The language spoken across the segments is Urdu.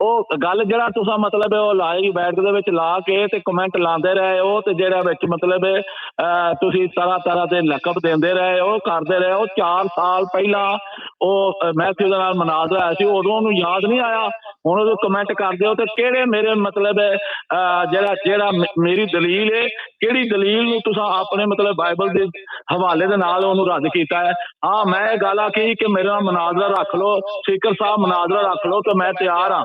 ਉਹ ਗੱਲ ਜਿਹੜਾ ਤੁਸੀਂ ਮਤਲਬ ਉਹ ਲਾਈਵ ਬੈਠ ਦੇ ਵਿੱਚ ਲਾ ਕੇ ਤੇ ਕਮੈਂਟ ਲਾਉਂਦੇ ਰਹੇ ਹੋ ਤੇ ਜਿਹੜਾ ਵਿੱਚ ਮਤਲਬ ਤੁਸੀਂ ਤਰ੍ਹਾਂ ਦੇ ਲਕਬ ਦਿੰਦੇ ਰਹੇ ਹੋ, ਕਰਦੇ ਰਹੇ ਹੋ। 4 ਸਾਲ ਪਹਿਲਾਂ ਉਹ ਮੈਥਿਊ ਦੇ ਨਾਲ ਮਨਾਜ਼ਰਾ ਆਇਆ ਸੀ, ਉਦੋਂ ਉਹਨੂੰ ਯਾਦ ਨਹੀਂ ਆਇਆ। ਹੁਣ ਉਹ ਕਮੈਂਟ ਕਰਦੇ ਹੋ ਤੇ ਕਿਹੜੇ ਮੇਰੇ ਮਤਲਬ ਜਿਹੜਾ ਮੇਰੀ ਦਲੀਲ ਹੈ, ਕਿਹੜੀ ਦਲੀਲ ਨੂੰ ਤੁਸੀਂ ਆਪਣੇ ਮਤਲਬ ਬਾਈਬਲ ਦੇ ਹਵਾਲੇ ਦੇ ਨਾਲ ਉਹਨੂੰ ਰੱਦ ਕੀਤਾ ਹੈ। ਹਾਂ ਮੈਂ ਇਹ ਗੱਲ ਆਖੀ ਕਿ ਮੇਰਾ ਮਨਾਜ਼ਰਾ ਰੱਖ ਲਓ, ਸਪੀਕਰ ਸਾਹਿਬ ਮਨਾਜ਼ਰਾ ਰੱਖ ਲਓ ਤੇ ਮੈਂ ਤਿਆਰ ਹਾਂ।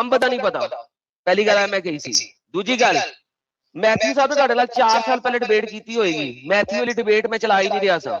ਅੰਬ ਦਾ ਨਹੀਂ ਪਤਾ, ਪਹਿਲੀ ਗੱਲ ਮੈਂ ਕਹੀ ਸੀ। ਦੂਜੀ ਗੱਲ, ਮੈਥਿਊ ਸਾਹਿਬ ਤੁਹਾਡੇ ਨਾਲ 4 ਸਾਲ ਪਹਿਲੇ ਡਿਬੇਟ ਕੀਤੀ ਹੋਏਗੀ। ਮੈਥਿਊ ਵਾਲੀ ਡਿਬੇਟ ਮੈਂ ਚਲਾ ਹੀ ਨਹੀਂ ਰਿਹਾ ਸਾਂ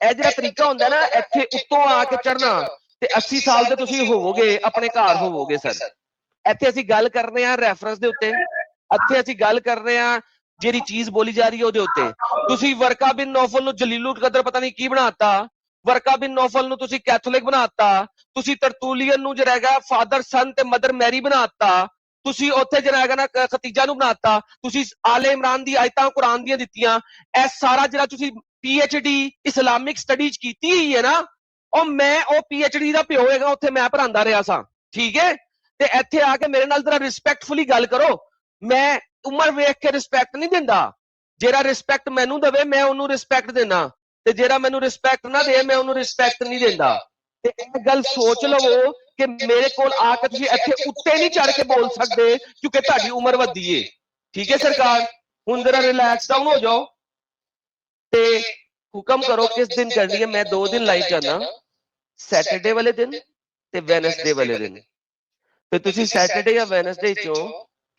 ਇਹ ਜਿਹੜਾ ਤਰੀਕਾ ਹੁੰਦਾ ਨਾ ਇੱਥੇ ਉੱਤੋਂ ਆ ਕੇ ਚੜਨਾ, ਤੇ 80 ਸਾਲ ਦੇ ਤੁਸੀਂ ਹੋਵੋਗੇ ਆਪਣੇ ਘਰ ਹੋਵੋਗੇ ਸਰ। ਇੱਥੇ ਅਸੀਂ ਗੱਲ ਕਰ ਰਹੇ ਹਾਂ ਰੈਫਰੈਂਸ ਦੇ ਉੱਤੇ, ਇੱਥੇ ਅਸੀਂ ਗੱਲ ਕਰ ਰਹੇ ਹਾਂ ਜਿਹੜੀ ਚੀਜ਼ ਬੋਲੀ ਜਾ ਰਹੀ ਹੈ ਉਹਦੇ ਉੱਤੇ। ਤੁਸੀਂ ਵਰਕਾ ਬਿਨ ਨੌਫਲ ਨੂੰ ਜਲੀਲੁਲ ਕਦਰ ਪਤਾ ਨਹੀਂ ਕੀ ਬਣਾਤਾ, ਵਰਕਾ ਬਿਨ ਨੌਫਲ ਨੂੰ ਤੁਸੀਂ ਕੈਥੋਲਿਕ ਬਣਾਤਾ, ਤੁਸੀਂ ਤਰਤੂਲੀਅਨ ਨੂੰ ਜਿਹੜਾ ਹੈਗਾ ਫਾਦਰ ਸਨ ਤੇ ਮਦਰ ਮੈਰੀ ਬਣਾਤਾ, ਤੁਸੀਂ ਉੱਥੇ ਜਿਹੜਾ ਹੈਗਾ ਨਾ ਖਤੀਜਾ ਨੂੰ ਬਣਾਤਾ, ਤੁਸੀਂ ਆਲੇ ਇਮਰਾਨ ਦੀ ਆਇਤਾਂ ਕੁਰਾਨ ਦੀਆਂ ਦਿੱਤੀਆਂ। ਇਹ ਸਾਰਾ ਜਿਹੜਾ ਤੁਸੀਂ ਪੀਐਚਡੀ ਇਸਲਾਮਿਕ ਸਟੱਡੀਜ਼ ਕੀਤੀ ਹੋਈ ਹੈ ਨਾ, ਉਹ ਮੈਂ ਉਹ ਪੀਐਚਡੀ ਦਾ ਪਿਓ ਹੈਗਾ, ਉੱਥੇ ਮੈਂ ਪੜਾਉਂਦਾ ਰਿਹਾ ਸਾਂ, ਠੀਕ ਹੈ। ਤੇ ਇੱਥੇ ਆ ਕੇ ਮੇਰੇ ਨਾਲ ਜਰਾ ਰਿਸਪੈਕਟਫੁਲੀ ਗੱਲ ਕਰੋ। ਮੈਂ ਉਮਰ ਵੇਖ ਕੇ ਰਿਸਪੈਕਟ ਨਹੀਂ ਦਿੰਦਾ, ਜਿਹੜਾ ਰਿਸਪੈਕਟ ਮੈਨੂੰ ਦੇਵੇ ਮੈਂ ਉਹਨੂੰ ਰਿਸਪੈਕਟ ਦੇਣਾ, ਤੇ ਜਿਹੜਾ ਮੈਨੂੰ ਰਿਸਪੈਕਟ ਨਾ ਦੇ ਮੈਂ ਉਹਨੂੰ ਰਿਸਪੈਕਟ ਨਹੀਂ ਦਿੰਦਾ। ਤੇ ਇਹ ਗੱਲ ਸੋਚ ਲਵੋ ਕਿ ਮੇਰੇ ਕੋਲ ਆ ਕੇ ਤੁਸੀਂ ਇੱਥੇ ਉੱਤੇ ਨਹੀਂ ਚੜ ਕੇ ਬੋਲ ਸਕਦੇ ਕਿਉਂਕਿ ਤੁਹਾਡੀ ਉਮਰ ਵੱਡੀ ਏ, ਠੀਕ ਹੈ ਸਰਕਾਰ। ਹੁਣ ਜਰਾ ਰਿਲੈਕਸ ਡਾਊਨ ਹੋ ਜਾਓ ਤੇ ਹੁਕਮ ਕਰੋ ਕਿਸ ਦਿਨ ਕਰਨੀ ਹੈ। ਮੈਂ 2 ਦਿਨ ਲਾਈਵ ਜਾਣਾ, ਸੈਟਰਡੇ ਵਾਲੇ ਦਿਨ ਤੇ ਵੈਨਸਡੇ ਵਾਲੇ ਦਿਨ। ਤੇ ਤੁਸੀਂ ਸੈਟਰਡੇ ਜਾਂ ਵੈਨਸਡੇ ਚੋਂ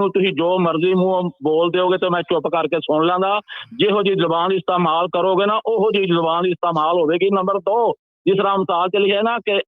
ਨੂੰ ਤੁਸੀਂ ਜੋ ਮਰਜ਼ੀ ਮੂੰਹ ਬੋਲ ਦਿਓਗੇ ਤੇ ਮੈਂ ਚੁੱਪ ਕਰਕੇ ਸੁਣ ਲਾਂਗਾ। ਜਿਹੋ ਜੀ ਜ਼ੁਬਾਨ ਇਸਤੇਮਾਲ ਕਰੋਗੇ ਨਾ ਉਹੋ ਜੀ ਜ਼ੁਬਾਨ ਇਸਤੇਮਾਲ ਹੋਵੇਗੀ। ਨੰਬਰ 2, ਜਿਸ ਤਰ੍ਹਾਂ ਮਿਸਾਲ ਚਲੀ ਹੈ ਨਾ ਕਿ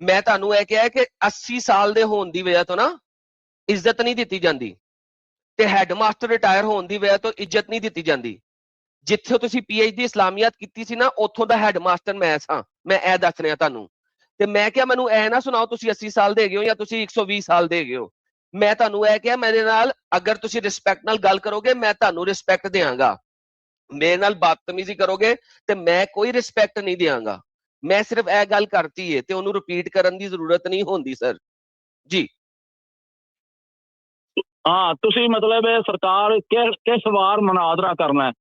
ਮੈਂ ਤੁਹਾਨੂੰ ਇਹ ਕਿਹਾ ਕਿ 80 ਸਾਲ ਦੇ ਹੋਣ ਦੀ ਵਜ੍ਹਾ ਤੋਂ ਨਾ ਇੱਜ਼ਤ ਨਹੀਂ ਦਿੱਤੀ ਜਾਂਦੀ, ਤੇ ਹੈਡਮਾਸਟਰ ਰਿਟਾਇਰ ਹੋਣ ਦੀ ਵਜ੍ਹਾ ਤੋਂ ਇੱਜ਼ਤ ਨਹੀਂ ਦਿੱਤੀ ਜਾਂਦੀ। ਜਿੱਥੇ ਤੁਸੀਂ PhD ਇਸਲਾਮੀਅਤ ਕੀਤੀ ਸੀ ਨਾ, ਉੱਥੋਂ ਦਾ ਹੈਡਮਾਸਟਰ ਮੈਂ ਸਾਂ। ਮੈਂ ਇਹ ਦੱਸ ਰਿਹਾ ਤੁਹਾਨੂੰ। ਤੇ ਮੈਂ ਕਿਹਾ ਮੈਨੂੰ ਇਹ ਨਾ ਸੁਣਾਓ ਤੁਸੀਂ 80 ਸਾਲ ਦੇ ਹੈਗੇ ਹੋ ਜਾਂ ਤੁਸੀਂ 120 ਸਾਲ ਦੇ ਹੈਗੇ ਹੋ। ਮੈਂ ਤੁਹਾਨੂੰ ਇਹ ਕਿਹਾ ਮੇਰੇ ਨਾਲ ਅਗਰ ਤੁਸੀਂ ਰਿਸਪੈਕਟ ਨਾਲ ਗੱਲ ਕਰੋਗੇ ਮੈਂ ਤੁਹਾਨੂੰ ਰਿਸਪੈਕਟ ਦੇਵਾਂਗਾ। ਮੇਰੇ ਨਾਲ ਬਦਤਮੀਜ਼ੀ ਕਰੋਗੇ ਤੇ ਮੈਂ ਕੋਈ ਰਿਸਪੈਕਟ ਨਹੀਂ ਦੇਵਾਂਗਾ। ਮੈਂ ਸਿਰਫ ਇਹ ਗੱਲ ਕਰਤੀ ਹੈ ਤੇ ਉਹਨੂੰ ਰਿਪੀਟ ਕਰਨ ਦੀ ਜ਼ਰੂਰਤ ਨਹੀਂ ਹੁੰਦੀ ਸਰ ਜੀ। ਹਾਂ ਤੁਸੀਂ ਮਤਲਬ ਸਰਕਾਰ ਕਿਸ ਵਾਰ ਮਨਾਦਰਾ ਕਰਨਾ ਹੈ?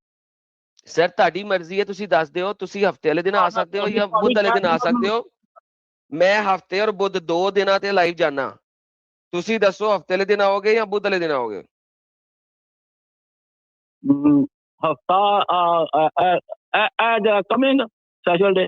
ਸਰ ਤੁਹਾਡੀ ਮਰਜ਼ੀ ਹੈ, ਤੁਸੀਂ ਦੱਸ ਦਿਓ। ਤੁਸੀਂ ਹਫਤੇ ਵਾਲੇ ਦਿਨ ਆ ਸਕਦੇ ਹੋ ਜਾਂ ਬੁੱਧ ਵਾਲੇ ਦਿਨ ਆ ਸਕਦੇ ਹੋ। ਮੈਂ ਹਫਤੇ ਔਰ ਬੁੱਧ 2 ਦਿਨਾਂ ਤੇ ਲਾਈਵ ਜਾਣਾ। ਤੁਸੀਂ ਦੱਸੋ ਹਫਤੇ ਵਾਲੇ ਦਿਨ ਆਓਗੇ ਜਾਂ ਬੁੱਧ ਵਾਲੇ ਦਿਨ ਆਓਗੇ? ਹਫਤਾ ਐਜ ਕਮਿੰਗ ਸੈਸ਼ਨ ਡੇ।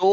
2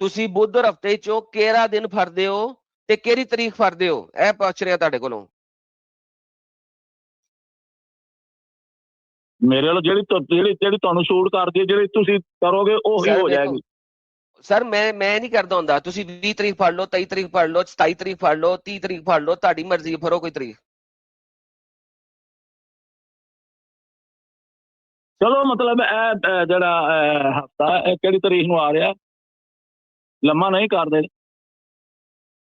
ਤੁਸੀਂ ਬੁੱਧ ਔਰ ਹਫਤੇ ਚੋਂ ਕਿਹੜਾ ਦਿਨ ਫੜਦੇ ਹੋ ਤੇ ਕਿਹੜੀ ਤਰੀਕ ਫੜਦੇ ਹੋ, ਇਹ ਪੁੱਛ ਰਿਹਾ ਤੁਹਾਡੇ ਕੋਲੋਂ। ਮੇਰੇ ਵੱਲ ਜਿਹੜੀ ਤੁਹਾਨੂੰ ਸ਼ੂਟ ਕਰਦੀ ਹੈ, ਜਿਹੜੀ ਤੁਸੀਂ ਕਰੋਗੇ ਉਹੀ ਹੋ ਜਾਏਗੀ। ਸਰ ਮੈਂ ਨਹੀਂ ਕਰਦਾ ਹੁੰਦਾ। ਤੁਸੀਂ 20 ਤਰੀਕ ਫੜ ਲਓ, 23 ਤਰੀਕ ਫੜ ਲਓ, 27 ਤਰੀਕ ਫੜ ਲਓ, 30 ਤਰੀਕ ਫੜ ਲਓ, ਤੁਹਾਡੀ ਮਰਜ਼ੀ। ਫੜੋ ਕੋਈ ਤਰੀਕ। ਚਲੋ ਮਤਲਬ ਇਹ ਜਿਹੜਾ ਹਫਤਾ ਇਹ ਕਿਹੜੀ ਤਰੀਕ ਨੂੰ ਆ ਰਿਹਾ? ਲੰਮਾ ਨਹੀਂ ਕਰਦੇ।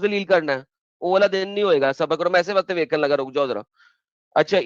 ਜ਼ਲੀਲ ਕਰਨਾ ਹੈ, ਉਹ ਵਾਲਾ ਦਿਨ ਨਹੀਂ ਹੋਏਗਾ। ਸਬਰ ਕਰੋ, ਮੈਂ ਐਸੇ ਵਕਤ ਵੇਖਣ ਲੱਗਾ। ਰੁਕ ਜਾਓ ਜਰਾ। ਅੱਛਾ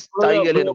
27 ਵਾਲੇ ਨੂੰ।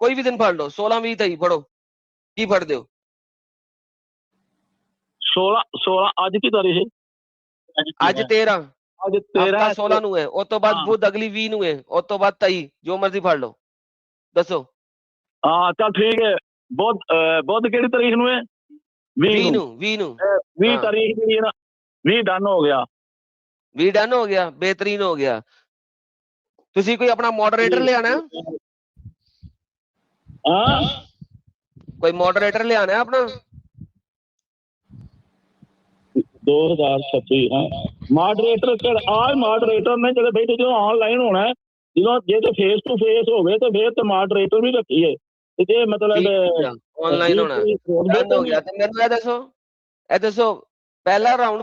ਕੋਈ ਵੀ ਦਿਨ ਫੜ ਲਓ। 16 20 23 ਫੜੋ। ਕੀ ਫੜਦੇ ਹੋ? 16 ਅੱਜ ਕੀ ਤਾਰੀਖ ਹੈ? ਅੱਜ 13। ਅੱਜ 13 16 ਨੂੰ ਹੈ। ਉਸ ਤੋਂ ਬਾਅਦ ਬੁੱਧ ਅਗਲੀ 20 ਨੂੰ ਹੈ। ਉਸ ਤੋਂ ਬਾਅਦ 23, ਜੋ ਮਰਜ਼ੀ ਫੜ ਲਓ। ਦੱਸੋ। ਹਾਂ ਚੱਲ ਠੀਕ ਹੈ। ਬੁੱਧ ਕਿਹੜੀ ਤਾਰੀਖ ਨੂੰ ਹੈ? 20 ਨੂੰ 20 ਤਾਰੀਖ ਜਿਹੜੀ ਹੈ ਨਾ 20 ਡਨ ਹੋ ਗਿਆ। 20 ਡਨ ਹੋ ਗਿਆ, ਬਿਹਤਰੀਨ ਹੋ ਗਿਆ। ਤੁਸੀਂ ਕੋਈ ਆਪਣਾ ਮੋਡਰੇਟਰ ਲਿਆਣਾ? ਹਾਂ ਕੋਈ ਮੋਡਰੇਟਰ ਲਿਆਣਾ ਆਪਣਾ? 2026 ਹਾਂ ਮੋਡਰੇਟਰ ਕਿਹੜਾ? ਮੋਡਰੇਟਰ ਨੇ ਜਿਹੜੇ ਬੈਠੇ ਜਦੋਂ ਆਨਲਾਈਨ ਹੋਣਾ, ਜਦੋਂ ਜੇ ਤੇ ਫੇਸ ਟੂ ਫੇਸ ਹੋਵੇ ਤੇ ਫਿਰ ਤੇ ਮੋਡਰੇਟਰ ਵੀ ਰੱਖੀਏ। ਤੇ ਜੇ ਮਤਲਬ ਆਨਲਾਈਨ ਹੋਣਾ ਡਨ ਹੋ ਗਿਆ ਤੇ ਮੈਨੂੰ ਇਹ ਦੱਸੋ ਪਹਿਲਾ ਰਾਉਂਡ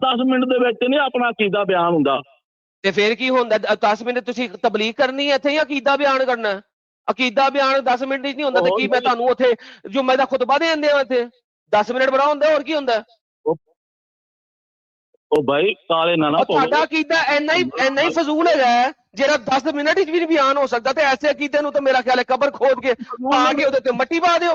10 ਮਿੰਟ ਦੇ ਵਿੱਚ ਨਹੀਂ ਆਪਣਾ ਅਕੀਦਾ ਬਿਆਨ ਹੁੰਦਾ। ਤੇ ਫਿਰ ਕੀ ਹੁੰਦਾ? 10 ਮਿੰਟ ਤੁਸੀਂ ਤਬਲੀਗ ਕਰਨੀ ਹੈ ਇੱਥੇ ਜਾਂ ਅਕੀਦਾ ਬਿਆਨ ਕਰਨਾ? ਅਕੀਦਾ ਬਿਆਨ 10 ਮਿੰਟ ਵਿੱਚ ਨਹੀਂ ਹੁੰਦਾ ਤੇ ਕੀ ਮੈਂ ਤੁਹਾਨੂੰ ਉੱਥੇ ਜੁਮੇ ਦਾ ਖੁਤਬਾ ਦੇ ਦਿੰਦੇ ਆ ਇੱਥੇ 10 ਮਿੰਟ ਬੜਾ ਹੁੰਦਾ? ਹੋਰ ਕੀ ਹੁੰਦਾ? ਉਹ ਭਾਈ ਕਾਲੇ ਨਾ ਤੁਹਾਡਾ ਅਕੀਦਾ ਇੰਨਾ ਹੀ ਫਜ਼ੂਲ ਹੈਗਾ ਜਿਹੜਾ 10 ਮਿੰਟ ਵਿੱਚ ਵੀ ਨਹੀਂ ਬਿਆਨ ਹੋ ਸਕਦਾ। ਤੇ ਐਸੇ ਅਕੀਦੇ ਨੂੰ ਤਾਂ ਮੇਰਾ ਖਿਆਲ ਹੈ ਕਬਰ ਖੋਦ ਕੇ ਪਾ ਕੇ ਉਹਦੇ ਤੇ ਮਿੱਟੀ ਪਾ ਦਿਓ।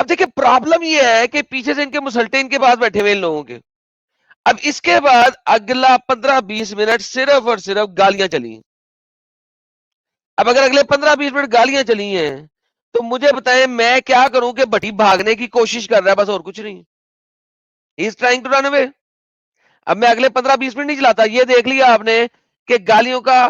اب دیکھیں پرابلم یہ ہے کہ پیچھے سے ان کے مسلٹے ان کے پاس بیٹھے ہوئے ان لوگوں کے. اب اس کے بعد اگلا 15-20 منٹ صرف اور صرف گالیاں چلی ہیں. اب اگر اگلے 15-20 منٹ گالیاں چلی ہیں تو مجھے بتائیں میں کیا کروں کہ بھٹی بھاگنے کی کوشش کر رہا ہے بس اور کچھ نہیں. ہی از ٹرائنگ ٹو رن اوے. اب میں اگلے 15-20 منٹ نہیں چلاتا. یہ دیکھ لیا آپ نے کہ گالیوں کا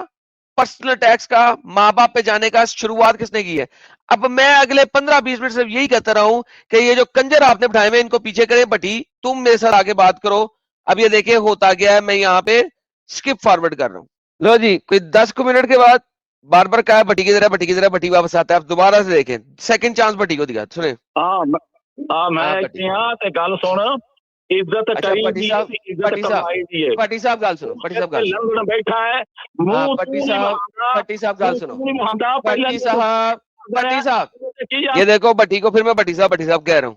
پرسنل اٹیکس کا ماں باپ پہ جانے کا شروعات کس نے کی ہے. اب میں اگلے 15-20 منٹ صرف یہی کہتا رہا ہوں کہ یہ جو کنجر آپ نے بٹھائے ہوئے ان کو پیچھے کرے. بٹی تم میرے ساتھ آگے بات کرو. اب یہ دیکھیں ہوتا گیا ہے میں یہاں پہ سکپ فارورڈ کر رہا ہوں. لو جی کوئی 10 منٹ کے بعد بار بار کہا بٹی کی طرح بٹی کی طرح بٹی واپس آتا ہے. اب دوبارہ سے دیکھیں سیکنڈ چانس بٹی کو دیا. سنیں میں گل سن عزت کری پٹی صاحب پٹی صاحب پٹی صاحب گل سنو. پٹی صاحب گل سنو. بیٹھا ہے پٹی صاحب گل سنو. پٹی صاحب یہ دیکھو بٹی کو پھر میں بٹی صاحب کہہ رہا ہوں.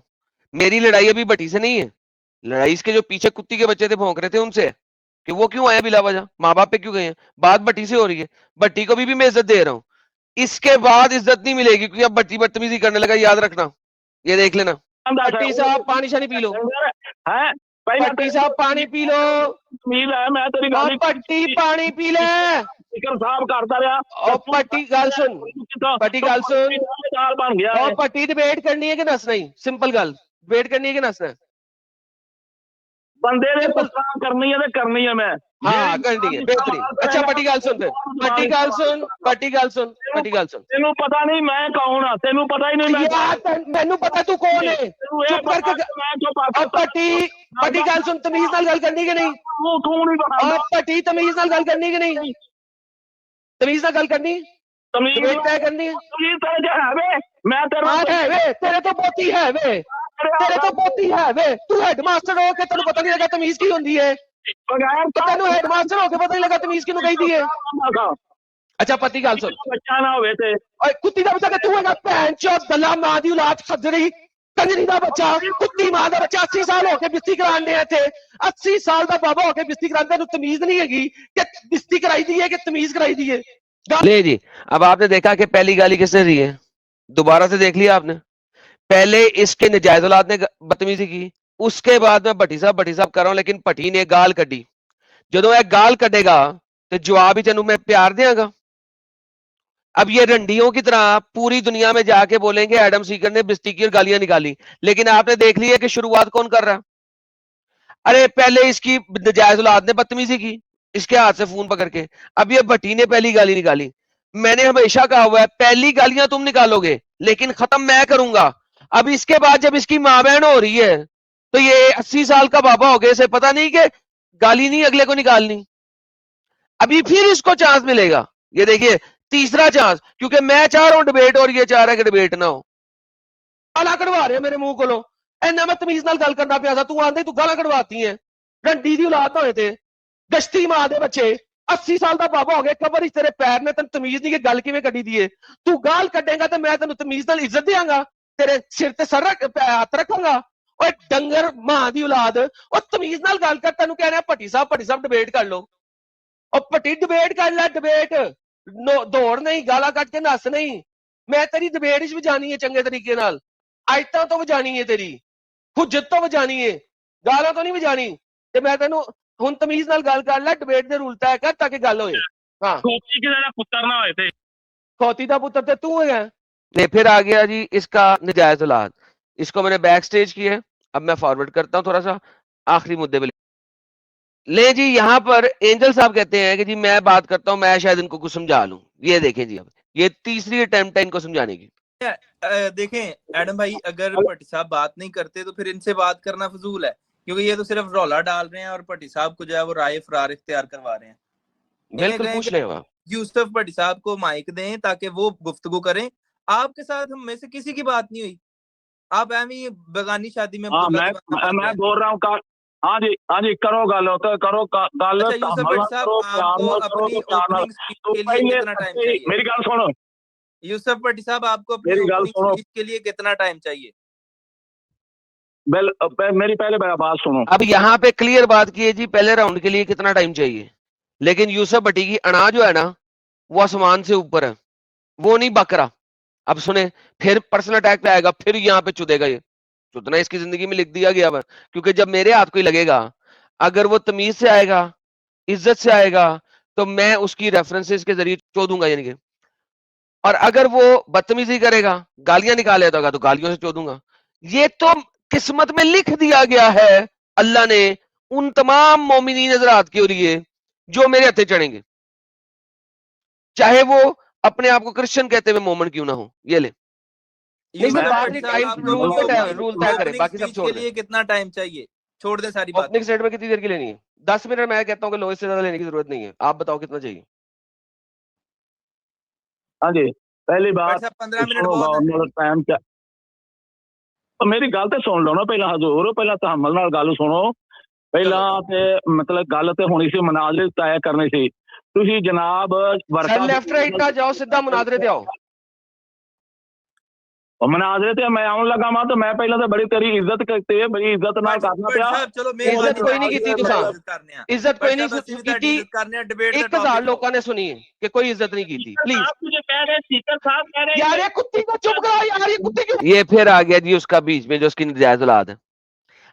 میری لڑائی ابھی بٹی سے نہیں ہے. لڑائی اس کے جو پیچھے کتی کے بچے تھے بھونک رہے تھے ان سے کہ وہ کیوں آئے بلا وجہ ماں باپ پہ کیوں گئے ہیں. بات بٹی سے ہو رہی ہے. بٹی کو بھی میں عزت دے رہا ہوں. اس کے بعد عزت نہیں ملے گی کیونکہ اب بٹی بدتمیزی کرنے لگا. یاد رکھنا یہ دیکھ لینا. پٹی صاحب پانی شانی پی لو. پٹی صاحب پانی پی لو. پٹی پانی پی لے. پٹی گل سن. پٹی گل سن. پٹی ڈیبیٹ کرنی ہے کہ نس نہیں. سمپل گل ڈیبیٹ کرنی ہے کہ نسنا ہے. بندے نے کرنی ہے میں ہاں کرنی ہے بہترین. اچھا پٹی گل سن. پٹی گل سن. پٹی گل سن. پٹی گل سن. تینوں پتا نہیں میں کون ہاں. تینوں پتا ہی نہیں مینوں پتا تو کون ہے. چپ کر کے پٹی پٹی گل سن. تمیز نال گل کرنی کہ نہیں. پٹی تمیز نال گل کرنی کہ نہیں. تمیز نال گل کرنی. ڈیبیٹ طے کرنی ہے. تیرے تو بوتی ہے وے. تیرے تو بوتی ہے وے. تو ہیڈ ماسٹر ہو کے تینوں پتہ نہیں لگا تمیز کی ہوندی ہے. تینوں ہیڈ ماسٹر ہو کے پتہ نہیں لگا تمیز کینوں کہی دی ہے. اچھا پتی گل سن. بچہ نہ ہوئے تے کتی دا بچہ کہ تو ہے گا بہن چود دلہ ماں دی اولاد خجری کنجری دا بچہ کتی ماں دا بچہ 80 سال ہو کے بستی کران دے تھے. 80 سال دا بابا ہو کے بستی کران دے. تمیز نہیں ہے کہ بستی کرائی دی ہے کہ تمیز کرائی دی ہے. لے جی اب آپ نے دیکھا کہ پہلی گالی کس نے دی ہے. دوبارہ سے دیکھ لیا آپ نے. پہلے اس کے نجائز اولاد نے بدتمیزی کی. اس کے بعد میں بٹی صاحب کر رہا ہوں لیکن پٹی نے گال کڈی. جدو یہ گال کڈے گا تو جواب ہی تینوں میں پیار دیا گا. اب یہ رنڈیوں کی طرح پوری دنیا میں جا کے بولیں گے ایڈم سیکر نے بستی کی اور گالیاں نکالی. لیکن آپ نے دیکھ لیا کہ شروعات کون کر رہا. ارے پہلے اس کی نجائز اولاد نے بدتمیزی کی اس کے ہاتھ سے فون پکڑ کے. اب یہ بٹی نے پہلی گالی نکالی. میں نے ہمیشہ کہا ہوا ہے پہلی گالیاں تم نکالو گے لیکن ختم میں کروں گا. اب اس کے بعد جب اس کی ماں بہن ہو رہی ہے تو یہ 80 سال کا بابا ہو گیا. اسے پتا نہیں کہ گالی نہیں اگلے کو نکالنی. ابھی پھر اس کو چانس ملے گا. یہ دیکھیے تیسرا چانس. کیونکہ میں چاہ رہا ہوں ڈیبیٹ اور یہ چاہ رہا ہے کہ ڈیبیٹ نہ ہو. گالا کڑوا رہے میرے منہ کو. اینا میں تمیز نال گل کرنا پیا تھا. تو آندے تو گالا کڑواتی ہیں. رنڈی دی اولاد ہوئے تھے گشتی ماں دے بچے 80 سال دا بابا ہو گئے. قبر ہی تیرے پیر نے تن تمیز نہیں کہ گل کیویں کڈی دی ہے. تو گال کڈے گا تے میں تینوں تمیز نال عزت دیاں گا. تیرے سر تے سر ہاتھ رکھاں گا. اوے ڈنگر ماں دی اولاد او تمیز نال گل کر. تینوں کہنا پٹی صاحب ڈیبیٹ کر لو. او پٹی ڈیبیٹ کر لے. ڈیبیٹ دوڑ نہیں گالا کٹ کے نس نہیں. میں تیری ڈیبیٹ وچ وجانی ہے چنگے طریقے نال. آیتاں تو وجانی ہے تیری حجت تو وجانی ہے گالاں تو نہیں وجانی. تے میں تینوں ہن تمیز نال گل کر لے. ڈیبیٹ دے رول طے کر تاکہ گل ہوئے. ہاں پتر نہ ہوئے تے کھوتی دا پتر تے تو ہے. نے پھر آ گیا جی اس کا نجائز اولاد. اس کو میں نے بیک سٹیج کی ہے. اب میں فارورڈ کرتا ہوں تھوڑا سا آخری مدے پہ. لے جی یہاں پر اینجل صاحب کہتے ہیں کہ جی میں بات کرتا ہوں میں شاید ان کو کچھ سمجھا لوں. یہ دیکھیں جی اب یہ تیسری اٹیمپٹ ہے ان کو سمجھانے کی. دیکھیں ایڈم بھائی اگر پٹی صاحب بات نہیں کرتے تو پھر ان سے بات کرنا فضول ہے کیونکہ یہ تو صرف رولا ڈال رہے ہیں اور پٹی صاحب کو جو ہے وہ رائے فرار اختیار کروا رہے ہیں. بالکل پوچھ لیں آپ یوسف پٹی صاحب کو مائک دیں تاکہ وہ گفتگو کریں. آپ کے ساتھ ہم میں سے کسی کی بات نہیں ہوئی. آپ ایویں بیگانی شادی میں میں بول رہا ہوں. ہاں جی کرو گل کرو گل. یوسف پٹی صاحب آپ کو اپنی اوپننگ اسپیچ کے لیے کتنا ٹائم چاہیے. میری گل سنو یوسف پٹی صاحب آپ کو اپنی اوپننگ اسپیچ کے لیے کتنا ٹائم چاہیے. میری پہلے بات سنو. اب یہاں پہ کلیئر بات کی ہے جی پہلے راؤنڈ کے لیے کتنا ٹائم چاہیے. لیکن یوسف بٹی کی انا جو ہے نا وہ آسمان سے اوپر ہے. وہ نہیں بکرا. اب سنیں پھر پرسنل اٹیک پہ آئے گا, پھر یہاں پہ چودے گا, یہ چودنا اس کی زندگی میں لکھ دیا گیا ہے, کیونکہ جب میرے ہاتھ کوئی لگے گا, اگر وہ تمیز سے آئے گا, عزت سے آئے گا, تو میں اس کی ریفرنسز کے ذریعے چودوں گا, یعنی کہ اور اگر وہ بدتمیزی کرے گا, گالیاں نکالے گا, تو گالیوں سے چودوں گا. یہ تو قسمت میں لکھ دیا گیا ہے اللہ نے ان تمام مومنین حضرات کے لیے جو میرے ہتھے چڑھیں گے, چاہے وہ اپنے آپ کو کرسچن کہتے ہوئے مومن کیوں نہ ہو. یہ لے یوسف بعد بٹ میں صاحب ٹائم آپ لوگوں کو رول طے کرے, اوپننگ باقی سب اسپیچ چھوڑ کے دیں. لیے کتنا ٹائم چاہیے, چھوڑ دیں ساری اوپننگ باتیں. سٹیٹ میں کتنی دیر کی لینی ہے؟ 10 منٹ. میں کہتا ہوں کہ لو اس سے زیادہ لینے کی ضرورت نہیں ہے, آپ بتاؤ کتنا چاہیے. ہاں جی, پہلی بٹ بات صاحب 15 منٹ سنو بہت ہے. ٹائم میری گل تے سن لو نا پہلا حضور, پہلا تحمل نال گل سنو. پہلا تے مطلب گل تے ہونی سی, مناظر طے کرنے سی. تسی جناب ورکا لیفٹ رائٹ نہ جاؤ, سیدھا مناظرے پہ آؤ. مناظرے تے میں آن لگا وا, تو میں پہلا تو بڑی تیری عزت کرتے, بڑی عزت نال کرنا بٹ پیا. صاحب چلو عزت مہربانی کوئی نہیں تھا کیتی بڑا تساں, عزت کرنے ہیں. عزت کوئی بٹ نہیں صاحب اسی بھی تہاڈی کیتی. عزت کرنے ہیں, ڈیبیٹ دا 1000 ٹاپک لوگوں نے سنی ہے کہ کوئی عزت نہیں کی تھی. پلیز مجھے کہہ رہے سپیکر صاحب کہہ رہے یار, یہ کتی کو چپ کرو یار, یہ کتی کیوں. یہ پھر آ گیا جی اس کا بیچ میں جو اس کی نجائز اولاد ہے.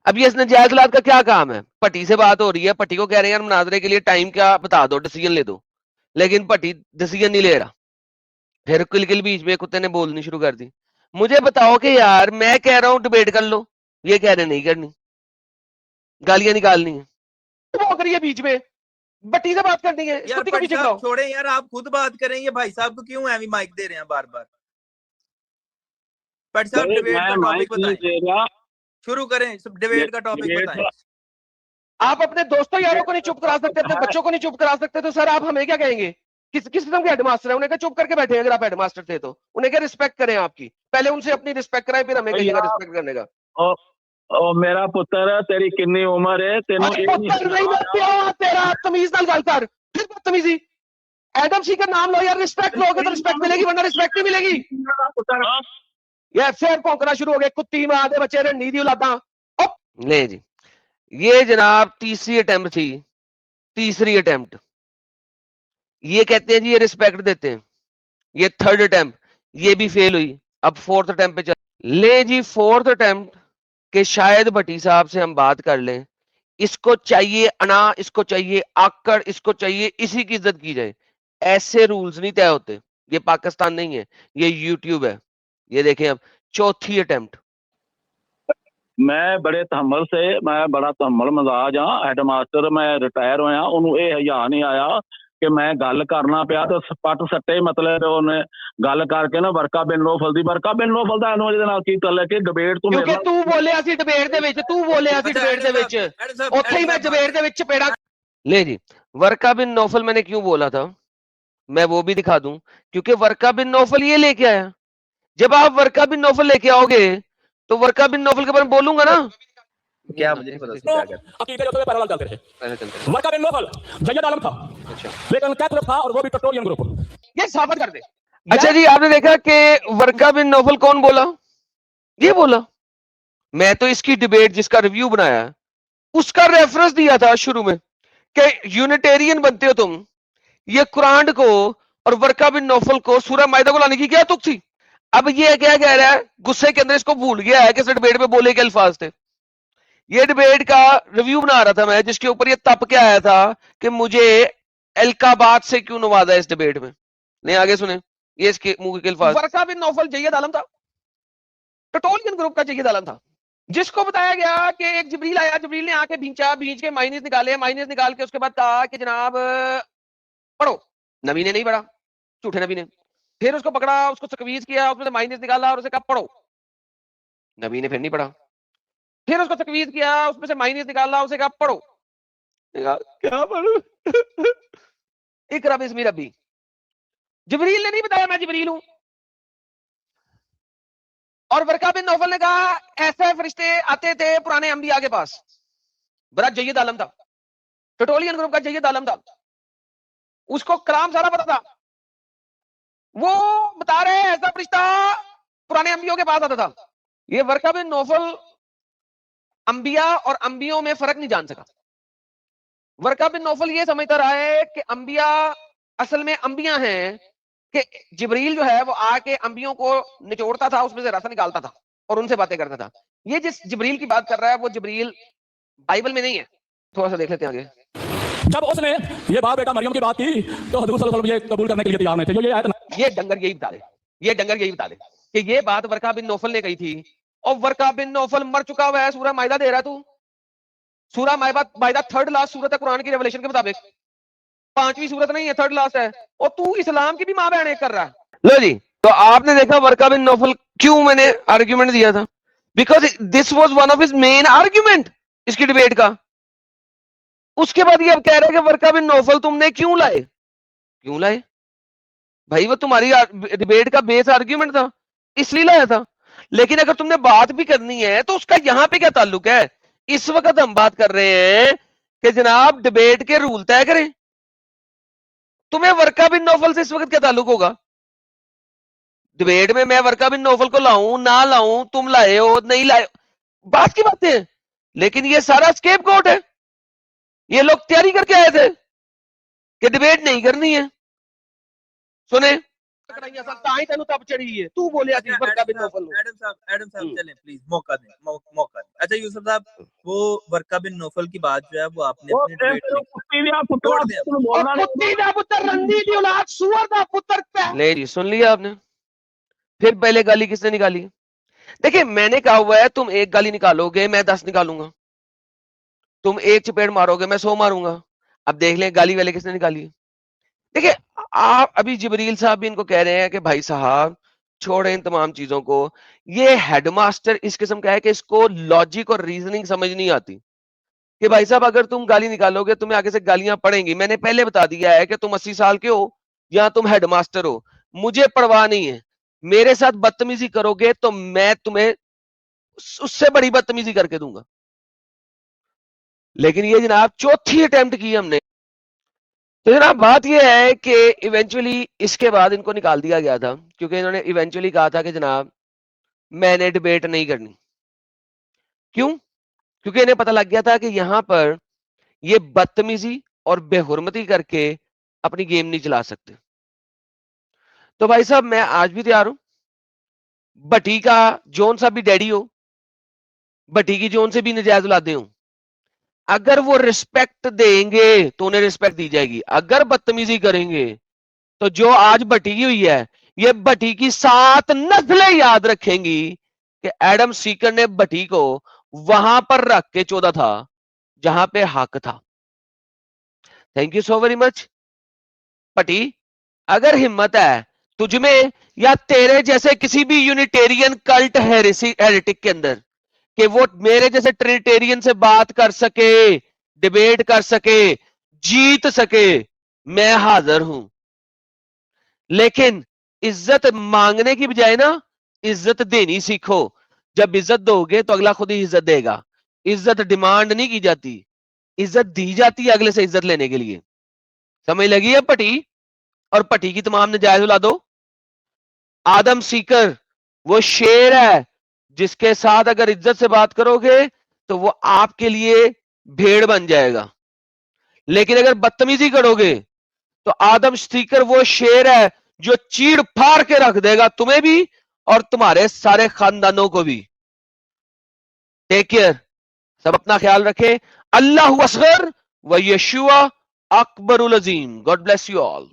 اب یہ اس نجائز اولاد کا کیا کام ہے؟ پٹی سے بات ہو رہی ہے, پٹی کو کہہ رہے ہیں یار مناظرے کے لیے ٹائم کیا بتا دو, ڈیسیجن لے دو, لیکن پٹی ڈیسیجن نہیں لے رہا. پھر کل کل بیچ میں کتے نے بولنی شروع کر دی. مجھے بتاؤ کہ یار میں کہہ رہا ہوں ڈیبیٹ کر لو, یہ کہہ رہے نہیں کرنی, گالیاں نکالنی ہے. وہ کریے بیچ میں بٹی سے بات کرنی ہے, اس یار کتی کو بٹ پیچھے صاحب کراؤ. چھوڑیں یار, آپ خود بات کریں, یہ بھائی صاحب کو کیوں ایویں مائک دے رہے ہیں بار بار. بٹ صاحب ڈیبیٹ کا ٹاپک بتائیں, شروع کریں, ڈیبیٹ کا ٹاپک بتائیں. آپ اپنے دوستوں یاروں کو نہیں چپ کرا سکتے, اپنے بچوں کو نہیں چپ کرا سکتے, تو سر آپ ہمیں کیا کہیں گے؟ کس قسم کے ہیڈ ماسٹر ہیں؟ انہیں کہا چپ کر کے بیٹھے, اگر آپ ہیڈ ماسٹر تھے تو انہیں کہا رسپیکٹ کریں آپ کی, پہلے ان سے اپنی رسپیکٹ کرائیں, پھر ہمیں کہیے گا رسپیکٹ کرنے کا. او میرا پتر, تیری کنی عمر ہے تینوں پتر نہیں, میں پیو تیرا, تمیز نال گل کر, پھر بدتمیزی. ایڈم سی کا نام لو یار, رسپیکٹ لو گے تو رسپیکٹ ملے گی, ورنہ رسپیکٹ نہیں ملے گی. یہ پھر پونکنا شروع ہو گیا, کتی ماں دے بچے نے نیدی اولادا. لے جی, یہ جناب تیسری اٹیمپٹ تھی, تیسری اٹیمپٹ. یہ کہتے ہیں جی یہ رسپیکٹ دیتے ہیں. یہ تھرڈ اٹیمپٹ, یہ بھی فیل ہوئی. اب فورتھ اٹیمپٹ پہ چل لے جی, فورتھ اٹیمپٹ کہ شاید بھٹی صاحب سے ہم بات کر لیں, اس کو چاہیے انا, اس کو چاہیے آکڑ, اس کو چاہیے اسی کی عزت کی جائے. ایسے رولز نہیں طے ہوتے, یہ پاکستان نہیں ہے, یہ یوٹیوب ہے. یہ دیکھیں اب چوتھی اٹیمپٹ. میں بڑے تحمل سے, میں بڑا تحمل مزاج ہاں, ہیڈ ماسٹر میں ریٹائر ہویا, انہوں یہ حیا نہیں آیا کہ میں گل کرنا پیا تو پٹ سٹے, مطلب انہیں گل کر کے نا ورکا بن نوفل دی, ورکا بن نوفل دا انہوں کی تعلق کہ ڈیبیٹ تو کیونکہ تو بولیا سی ڈیبیٹ دے وچ, تو بولیا سی اچھا ڈیبیٹ دے وچ, اوتھے ہی میں ایڈم ڈیبیٹ دے وچ چپیڑا. لے جی, ورکا بن نوفل میں نے کیوں بولا تھا, میں وہ بھی دکھا دوں, کیونکہ ورکا بن نوفل یہ لے کے آیا. جب آپ ورکا بن نوفل لے کے آؤ گے تو ورکا بن نوفل کے بارے میں بولوں گا نا. کیا مجھے نہیں پتا اس میں کیا کہتے ہیں. عقیدے جو پیرالل چلتے رہے. ورکا بن نوفل جید عالم تھا, لیکن کیتھولک تھا, اور وہ بھی ٹٹورین گروپ. یہ ثابت کر دے. اچھا جی, آپ نے دیکھا کہ ورکا بن نوفل کون بولا؟ یہ بولا. میں تو اس کی ڈیبیٹ جس کا ریویو بنایا اس کا ریفرنس دیا تھا شروع میں کہ یونیٹیرین بنتے ہو تم, یہ قرآن کو اور ورکا بن نوفل کو سورہ مائدہ کو لانے کی کیا تک تھی. اب یہ کیا کہہ رہا ہے, غصے کے اندر اس کو بھول گیا ہے کہ اس ڈیبیٹ میں بولے کے الفاظ تھے. یہ ڈیبیٹ کا ریویو بنا رہا تھا میں, جس کے اوپر یہ تپ کے آیا تھا کہ مجھے القابات سے کیوں نوازا اس ڈیبیٹ میں. نہیں آگے سنیں, یہ اس کے منہ کے الفاظ. ورقہ بن نوفل جید عالم تھا, ٹٹولین گروپ کا جید عالم تھا, جس کو بتایا گیا کہ ایک جبریل آیا, جبریل نے آ کے بھینچا, بھینچ کے مائنس نکالے, مائنس نکال کے اس کے بعد کہا کہ جناب پڑھو. نبی نے نہیں پڑھا, جھوٹے نبی نے. پھر اس کو پکڑا, اس کو سکویز کیا, اس میں سے مائنس نکالا اور اسے کہا پڑھو. نبی نے پھر نہیں پڑھا. پھر اس کو سکویز کیا, اس میں سے مائنس نکالا, اسے کہا پڑھو. کیا پڑھوں؟ اقرا بسم ربی. جبریل نے نہیں بتایا میں جبریل ہوں. اور ورقہ بن نوفل نے کہا ایسے فرشتے آتے تھے پرانے انبیاء کے پاس. بڑا جید عالم تھا, ٹٹولین گروپ کا جید عالم تھا, اس کو کلام سارا پتا تھا. وہ بتا رہے ایسا فرشتہ پرانے انبیاء کے پاس آتا تھا. یہ ورقہ بن نوفل انبیاء اور انبیوں میں فرق نہیں جان سکا. ورقہ بن نوفل یہ سمجھتا رہا ہے کہ انبیاء اصل میں انبیاء ہیں کہ جبریل جو ہے وہ آ کے انبیوں کو نچوڑتا تھا, اس میں سے رسا نکالتا تھا اور ان سے باتیں کرتا تھا. یہ جس جبریل کی بات کر رہا ہے وہ جبریل بائبل میں نہیں ہے. تھوڑا سا دیکھ لیتے ہیں آگے. جب اس نے یہ باپ بیٹا مریم کی بات کی تو حضور صلی اللہ علیہ وسلم یہ قبول کرنے کے لیے تیار نہیں تھے. جو یہ آیت یہ ڈنگر یہی بتا دے, یہ ڈنگر یہی بتا دے کہ یہ بات ورقہ بن نوفل نے کہی تھی, اور ورقہ بن نوفل مر چکا ہوا ہے. سورہ مائدہ دے رہا تو سورہ مائدہ تھرڈ لاسٹ سورت ہے قرآن کی ریولیشن کے مطابق, 5ویں سورت نہیں ہے, تھرڈ لاسٹ ہے, اور تو اسلام کی بھی ماں بہن ایک کر رہا ہے. لو جی, تو آپ نے دیکھا ورقہ بن نوفل کیوں میں نے آرگیومنٹ دیا تھا, because this was one of his main argument اس کی ڈیبیٹ کا. اس کے بعد یہ اب کہہ رہے کہ ورقہ بن نوفل تم نے کیوں لائے بھائی, وہ تمہاری ڈیبیٹ کا بیس آرگیومنٹ تھا اس لیے لایا تھا. لیکن اگر تم نے بات بھی کرنی ہے تو اس کا یہاں پہ کیا تعلق ہے. اس وقت ہم بات کر رہے ہیں کہ جناب ڈیبیٹ کے رول طے کریں. تمہیں ورقہ بن نوفل سے اس وقت کیا تعلق ہوگا ڈیبیٹ میں ورقہ بن نوفل کو لاؤں نہ لاؤں, تم لائے ہو نہیں لائے بات کی باتیں ہیں. لیکن یہ سارا اسکیپ کوٹ ہے, یہ لوگ تیاری کر کے آئے تھے کہ ڈیبیٹ نہیں کرنی ہے. سنیں تب چڑھی ہے تو بولے ایڈم صاحب چلیں پلیز موقع دیں. اچھا یوسف صاحب, وہ ورقہ بن نوفل کی بات جو ہے وہ آپ نے اپنی نہیں جی, سن لیا آپ نے. پھر پہلے گالی کس نے نکالی؟ دیکھیں میں نے کہا ہوا ہے تم ایک گالی نکالو گے میں 10 نکالوں گا, تم ایک چپیڑ مارو گے میں 100 ماروں گا. اب دیکھ لیں گالی والے کس نے نکالی. دیکھیں آپ ابھی جبریل صاحب بھی ان کو کہہ رہے ہیں کہ بھائی صاحب چھوڑیں ان تمام چیزوں کو. یہ ہیڈ ماسٹر اس قسم کا ہے کہ اس کو لاجک اور ریزننگ سمجھ نہیں آتی کہ بھائی صاحب اگر تم گالی نکالو گے تمہیں آگے سے گالیاں پڑیں گی. میں نے پہلے بتا دیا ہے کہ تم 80 سال کے ہو یا تم ہیڈ ماسٹر ہو, مجھے پرواہ نہیں ہے. میرے ساتھ بدتمیزی کرو گے تو میں تمہیں اس سے بڑی بدتمیزی کر کے دوں گا. لیکن یہ جناب چوتھی اٹیمپٹ کی ہم نے. تو جناب بات یہ ہے کہ ایونچولی اس کے بعد ان کو نکال دیا گیا تھا کیونکہ انہوں نے ایونچولی کہا تھا کہ جناب میں نے ڈیبیٹ نہیں کرنی. کیوں؟ کیونکہ انہیں پتہ لگ گیا تھا کہ یہاں پر یہ بدتمیزی اور بے حرمتی کر کے اپنی گیم نہیں چلا سکتے. تو بھائی صاحب میں آج بھی تیار ہوں, بٹی کا جون صاحب بھی ڈیڈی ہو, بٹی کی جون سے بھی نجائز اولادیں ہوں, اگر وہ رسپیکٹ دیں گے تو انہیں رسپیکٹ دی جائے گی. اگر بدتمیزی کریں گے تو جو آج بٹی کی ہوئی ہے یہ بٹی کی 7 نسلیں یاد رکھیں گی کہ ایڈم سیکر نے بٹی کو وہاں پر رکھ کے 14 تھا جہاں پہ حق تھا. Thank you so very much. بٹی اگر ہمت ہے تجھ میں یا تیرے جیسے کسی بھی یونیٹیرین کلٹ ہیریٹک کے اندر کہ وہ میرے جیسے ٹرینیٹیرین سے بات کر سکے, ڈیبیٹ کر سکے, جیت سکے, میں حاضر ہوں. لیکن عزت مانگنے کی بجائے نا عزت دینی سیکھو. جب عزت دو گے تو اگلا خود ہی عزت دے گا. عزت ڈیمانڈ نہیں کی جاتی, عزت دی جاتی ہے اگلے سے عزت لینے کے لیے. سمجھ لگی ہے پٹی اور پٹی کی تمام نجائز اولادوں. آدم سیکر وہ شیر ہے جس کے ساتھ اگر عزت سے بات کرو گے تو وہ آپ کے لیے بھیڑ بن جائے گا. لیکن اگر بدتمیزی کرو گے تو آدم سیکر وہ شیر ہے جو چیڑ پھاڑ کے رکھ دے گا تمہیں بھی اور تمہارے سارے خاندانوں کو بھی. ٹیک کیئر, سب اپنا خیال رکھیں. اللہ اصغر و یشوع اکبر العظیم. God bless you all.